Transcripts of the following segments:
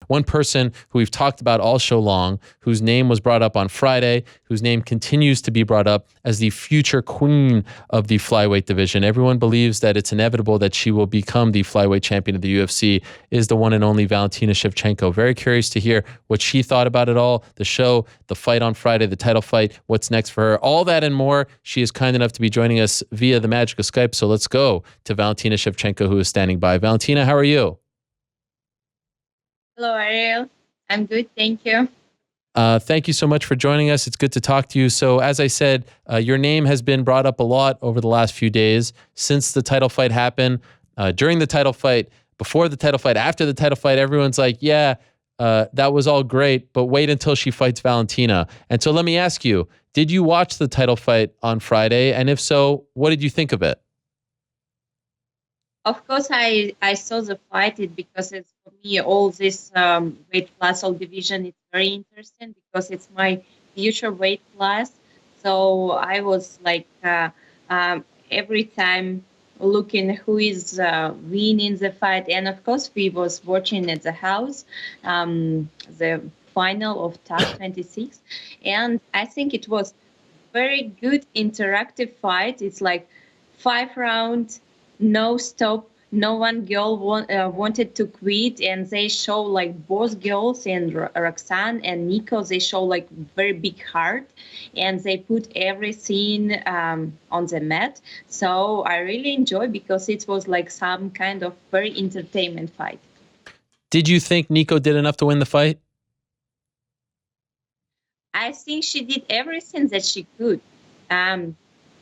One person who we've talked about all show long, whose name was brought up on Friday, whose name continues to be brought up as the future queen of the flyweight division. Everyone believes that it's inevitable that she will become the flyweight champion of the UFC, is the one and only Valentina Shevchenko. Very curious to hear what she thought about it all, the show, the fight on Friday, the title fight, what's next for her, all that and more. She is kind enough to be joining us via the magic of Skype. So let's go to Valentina Shevchenko, who is standing by. Valentina, how are you? Hello, Ariel. I'm good, thank you. Thank you so much for joining us. It's good to talk to you. So, as I said, your name has been brought up a lot over the last few days since the title fight happened. During the title fight, before the title fight, after the title fight, everyone's like, yeah, that was all great, but wait until she fights Valentina. And so let me ask you, did you watch the title fight on Friday? And if so, what did you think of it? Of course, I saw the fight because it's for me all this weight class all division is very interesting because it's my future weight class. So I was like every time looking who is winning the fight, and of course we was watching at the house the final of TAF 26, and I think it was very good interactive fight. It's like 5 rounds, no stop. No one girl wanted to quit, and they show like both girls and Roxanne and Nico. They show like very big heart, and they put everything on the mat. So I really enjoy because it was like some kind of very entertainment fight. Did you think Nico did enough to win the fight? I think she did everything that she could. Um,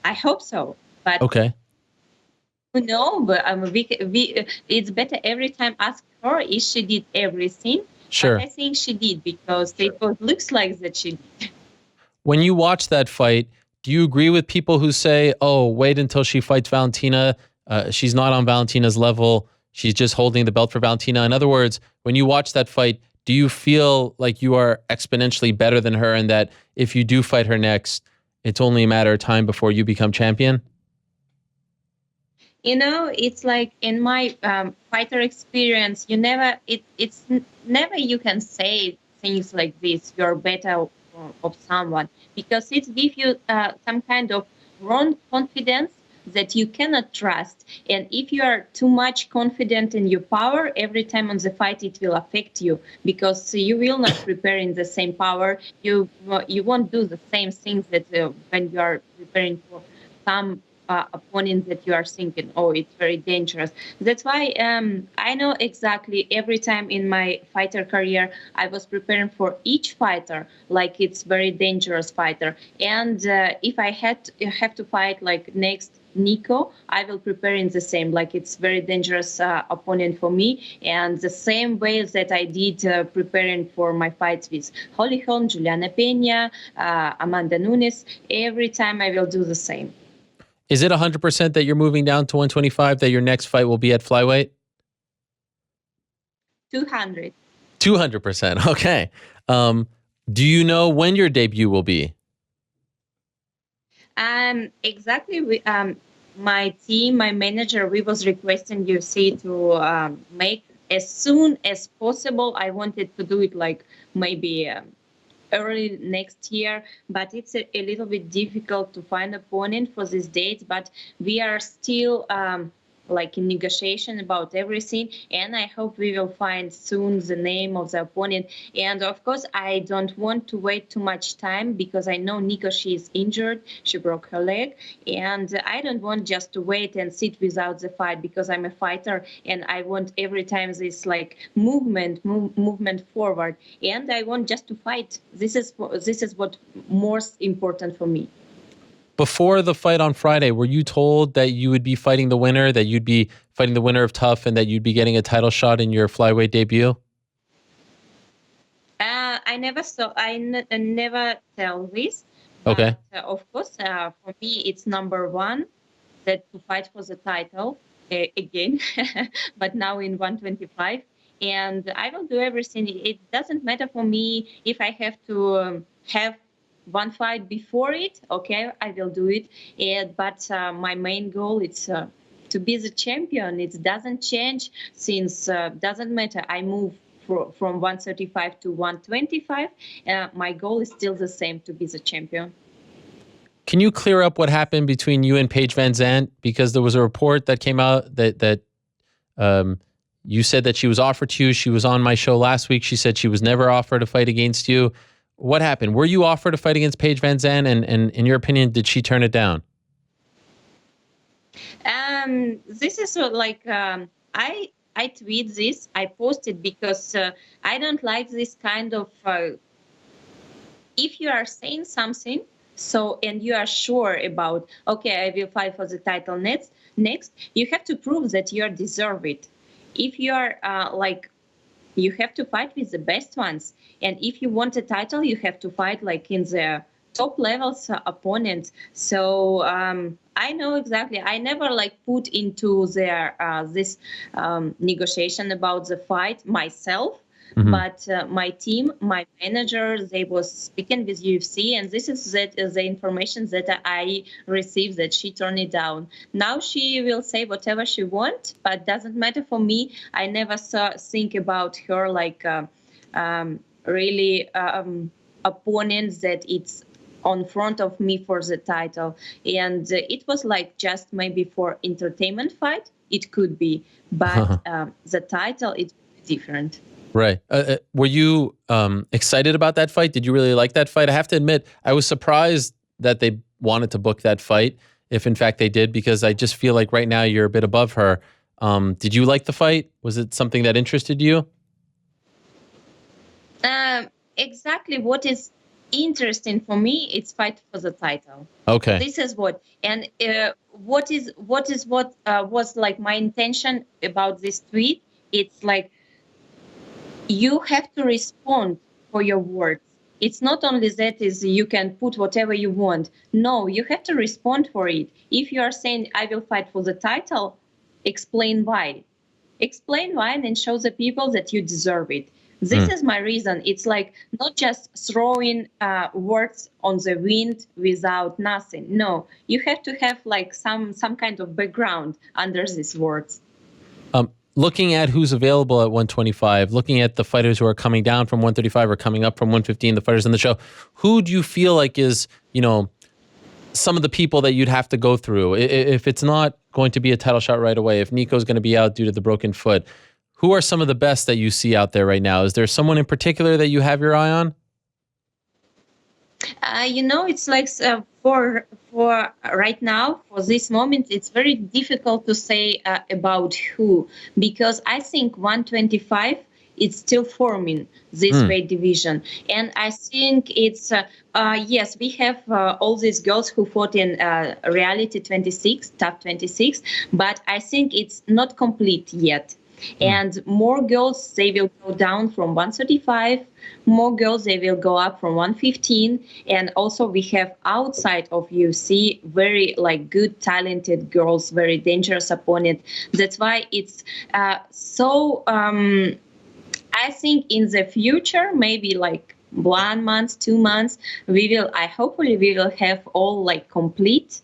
I hope so, but Okay. no, but it's better every time ask her if she did everything. Sure. But I think she did because it looks like that she did. When you watch that fight, do you agree with people who say, oh, wait until she fights Valentina? She's not on Valentina's level. She's just holding the belt for Valentina. In other words, when you watch that fight, do you feel like you are exponentially better than her and that if you do fight her next, it's only a matter of time before you become champion? It's like in my fighter experience, never you can say things like this. You're better of someone because it gives you some kind of wrong confidence that you cannot trust. And if you are too much confident in your power, every time on the fight it will affect you because you will not prepare in the same power. You won't do the same things that when you are preparing for some opponent that you are thinking, oh, it's very dangerous. That's why I know exactly every time in my fighter career, I was preparing for each fighter like it's very dangerous fighter. And if I have to fight like next Nico, I will prepare in the same, like it's very dangerous opponent for me. And the same way that I did preparing for my fights with Holly Holm, Juliana Pena, Amanda Nunes, every time I will do the same. Is it 100% that you're moving down to 125, that your next fight will be at flyweight? 200. 200%. Okay. Do you know when your debut will be? Exactly. My team, my manager, we was requesting UFC to make as soon as possible. I wanted to do it like maybe early next year, but it's a little bit difficult to find opponent for this date. But we are still like in negotiation about everything, and I hope we will find soon the name of the opponent. And of course, I don't want to wait too much time because I know Nico, she is injured, she broke her leg, and I don't want just to wait and sit without the fight because I'm a fighter and I want every time this like movement forward, and I want just to fight. This is what most important for me. Before the fight on Friday, were you told that you would be fighting the winner, that you'd be fighting the winner of TUF, and that you'd be getting a title shot in your flyweight debut? I never saw. Never tell this. Okay. But, of course, for me, it's number one that to fight for the title again, but now in 125. And I will do everything. It doesn't matter for me if I have to have one fight before it. Okay, I will do it. But my main goal is to be the champion. It doesn't change since doesn't matter. I move from 135 to 125. My goal is still the same, to be the champion. Can you clear up what happened between you and Paige Van Zandt? Because there was a report that came out that you said that she was offered to you. She was on my show last week. She said she was never offered a fight against you. What happened? Were you offered a fight against Paige Van Zandt? And in your opinion, did she turn it down? This is I tweet this. I posted because I don't like this kind of. If you are saying something, and you are sure about, okay, I will fight for the title next, you have to prove that you deserve it. If you are you have to fight with the best ones, and if you want a title, you have to fight in the top levels opponents. So I know exactly. I never put into their this negotiation about the fight myself. Mm-hmm. But my team, my manager, they was speaking with UFC, and this is the information that I received, that she turned it down. Now she will say whatever she wants, but doesn't matter for me. I never think about her really opponents that it's on front of me for the title. And it was just maybe for entertainment fight. It could be, but the title is different. Right. Were you excited about that fight? Did you really like that fight? I have to admit, I was surprised that they wanted to book that fight, if in fact they did, because I just feel like right now you're a bit above her. Did you like the fight? Was it something that interested you? Exactly. What is interesting for me, it's fight for the title. Okay. This is what, and what was my intention about this tweet. It's you have to respond for your words. It's not only that is you can put whatever you want. No, you have to respond for it. If you are saying, I will fight for the title, explain why. Explain why and show the people that you deserve it. This is my reason. It's not just throwing words on the wind without nothing. No, you have to have some kind of background under these words. Looking at who's available at 125, looking at the fighters who are coming down from 135 or coming up from 115, the fighters in the show, who do you feel like is, some of the people that you'd have to go through? If it's not going to be a title shot right away, if Nico's going to be out due to the broken foot, who are some of the best that you see out there right now? Is there someone in particular that you have your eye on? It's for right now, for this moment, it's very difficult to say about who, because I think 125 it's still forming this weight division, and I think it's yes, we have all these girls who fought in reality 26, top 26, but I think it's not complete yet. And more girls, they will go down from 135. More girls, they will go up from 115. And also we have outside of UFC very good, talented girls, very dangerous opponent. That's why it's so. I think in the future, maybe 1 month, 2 months, hopefully we will have all complete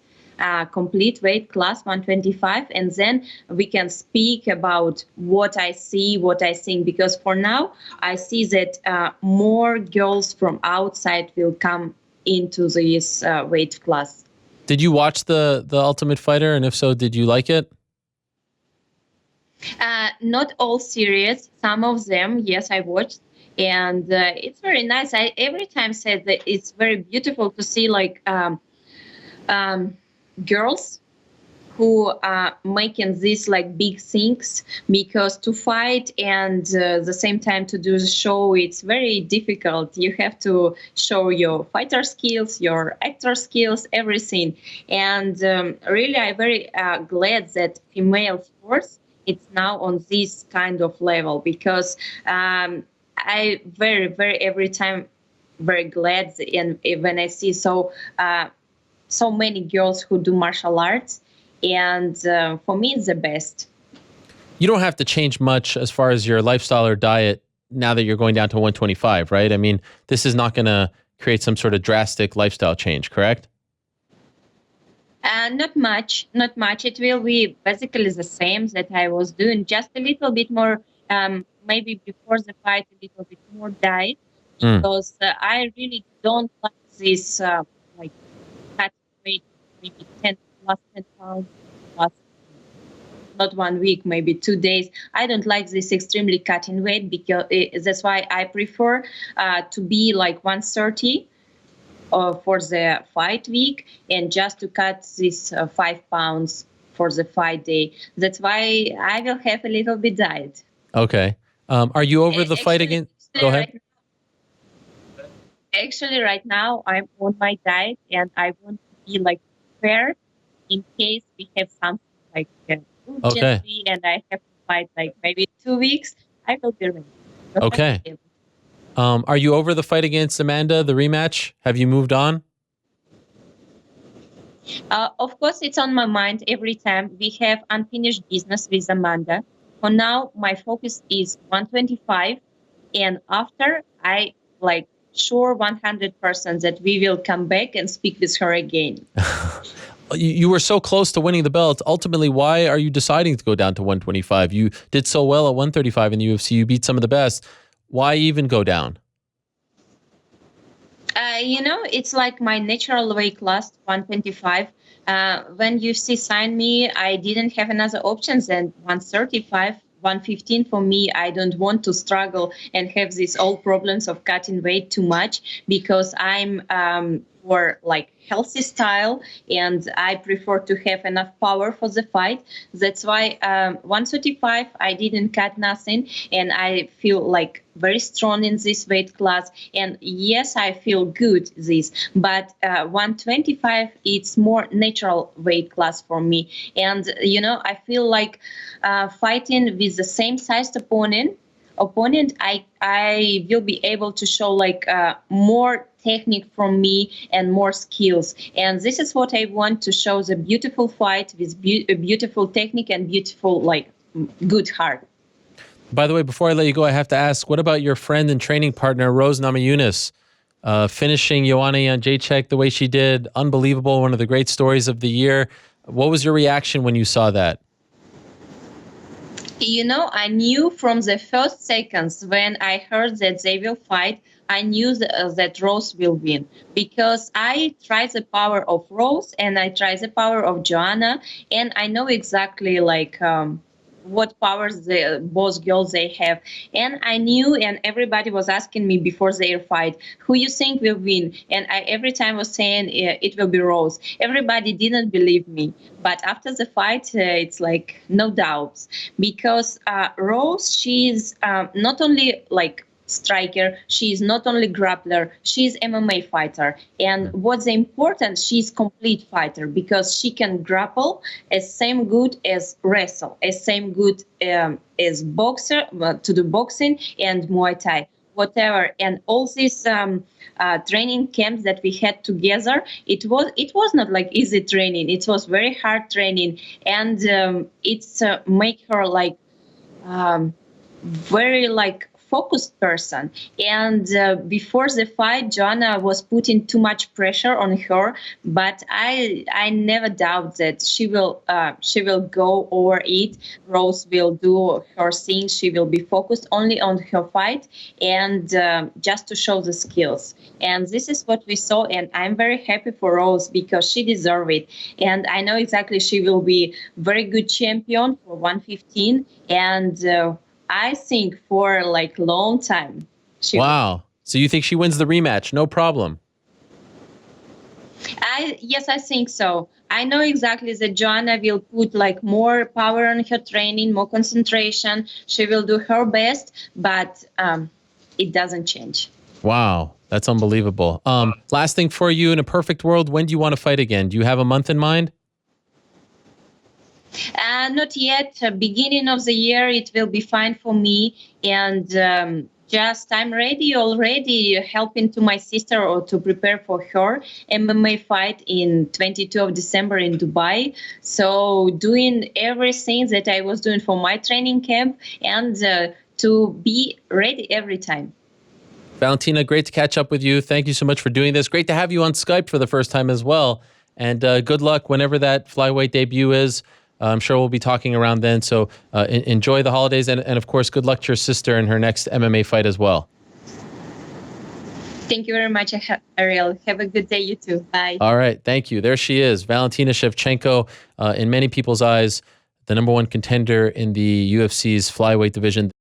weight class 125, and then we can speak about what I see, what I think, because for now I see that more girls from outside will come into this weight class. Did you watch the Ultimate Fighter, and if so, did you like it? Not all series, some of them, yes, I watched, and it's very nice. I every time said that it's very beautiful to see girls who are making these big things, because to fight and the same time to do the show, it's very difficult. You have to show your fighter skills, your actor skills, everything. And really, I'm very glad that female sports it's now on this kind of level, because I every time very glad, and when I see so many girls who do martial arts, and for me it's the best. You don't have to change much as far as your lifestyle or diet now that you're going down to 125, right? I mean, this is not going to create some sort of drastic lifestyle change, correct? Not much. It will be basically the same that I was doing, just a little bit more maybe before the fight a little bit more diet Mm, because I really don't like this like cutting weight, maybe 10 plus 10 pounds plus not 1 week, maybe 2 days. I don't like this extremely cutting weight because that's why I prefer to be like 130 for the fight week and just to cut this 5 pounds for the fight day. That's why I will have a little bit diet. okay. Are you over the fight Actually, again? Go ahead. right now I'm on my diet and I want to be like prepared in case we have something like Okay. urgency and I have to fight like maybe 2 weeks. I will be ready. Because I will Okay. be able. Are you over the fight against Amanda, the rematch? Have you moved on? Of course, it's on my mind every time we have unfinished business with Amanda. For now, my focus is 125, and after I like sure 100% that we will come back and speak with her again. You were so close to winning the belt. Ultimately, why are you deciding to go down to 125? You did so well at 135 in the UFC. You beat some of the best. Why even go down? It's like my natural weight class, 125. When UFC signed me, I didn't have another option than 135, 115 for me. I don't want to struggle and have these old problems of cutting weight too much because I'm for like healthy style and I prefer to have enough power for the fight. That's why 135, I didn't cut nothing and I feel like very strong in this weight class. And yes, I feel good this, but 125, it's more natural weight class for me. And, I feel like fighting with the same sized opponent, I will be able to show like more technique from me and more skills. And this is what I want to show: the beautiful fight with beautiful technique and beautiful like good heart. By the way, before I let you go, I have to ask, what about your friend and training partner, Rose Namajunas? Finishing Joanna Jędrzejczyk the way she did, unbelievable, one of the great stories of the year. What was your reaction when you saw that? I knew from the first seconds when I heard that they will fight, I knew that Rose will win because I tried the power of Rose and I tried the power of Joanna, and I know exactly like what powers both girls they have. And I knew, and everybody was asking me before their fight, who you think will win? And I every time was saying it will be Rose. Everybody didn't believe me, but after the fight, it's like no doubts because Rose, she's not only like striker, she's not only grappler, she's MMA fighter. And what's important, she's complete fighter because she can grapple as same good as wrestle, as same good as boxer to do boxing and Muay Thai, whatever. And all these training camps that we had together, it was not like easy training. It was very hard training, and it's make her like very like focused person. And before the fight, Joanna was putting too much pressure on her, but I never doubt that she will go over it. Rose will do her thing. She will be focused only on her fight and just to show the skills. And this is what we saw, and I'm very happy for Rose because she deserves it. And I know exactly she will be very good champion for 115, and I think for like long time. Wow. So you think she wins the rematch? No problem. Yes, I think so. I know exactly that Joanna will put like more power on her training, more concentration. She will do her best, but it doesn't change. Wow. That's unbelievable. Last thing for you, in a perfect world, when do you want to fight again? Do you have a month in mind? Not yet. Beginning of the year, it will be fine for me. And just I'm ready already, helping to my sister or to prepare for her MMA fight in 22 of December in Dubai. So doing everything that I was doing for my training camp and to be ready every time. Valentina, great to catch up with you. Thank you so much for doing this. Great to have you on Skype for the first time as well. And good luck whenever that flyweight debut is. I'm sure we'll be talking around then. So enjoy the holidays. And of course, good luck to your sister in her next MMA fight as well. Thank you very much, Ariel. Have a good day, you too. Bye. All right. Thank you. There she is, Valentina Shevchenko, in many people's eyes, the #1 contender in the UFC's flyweight division.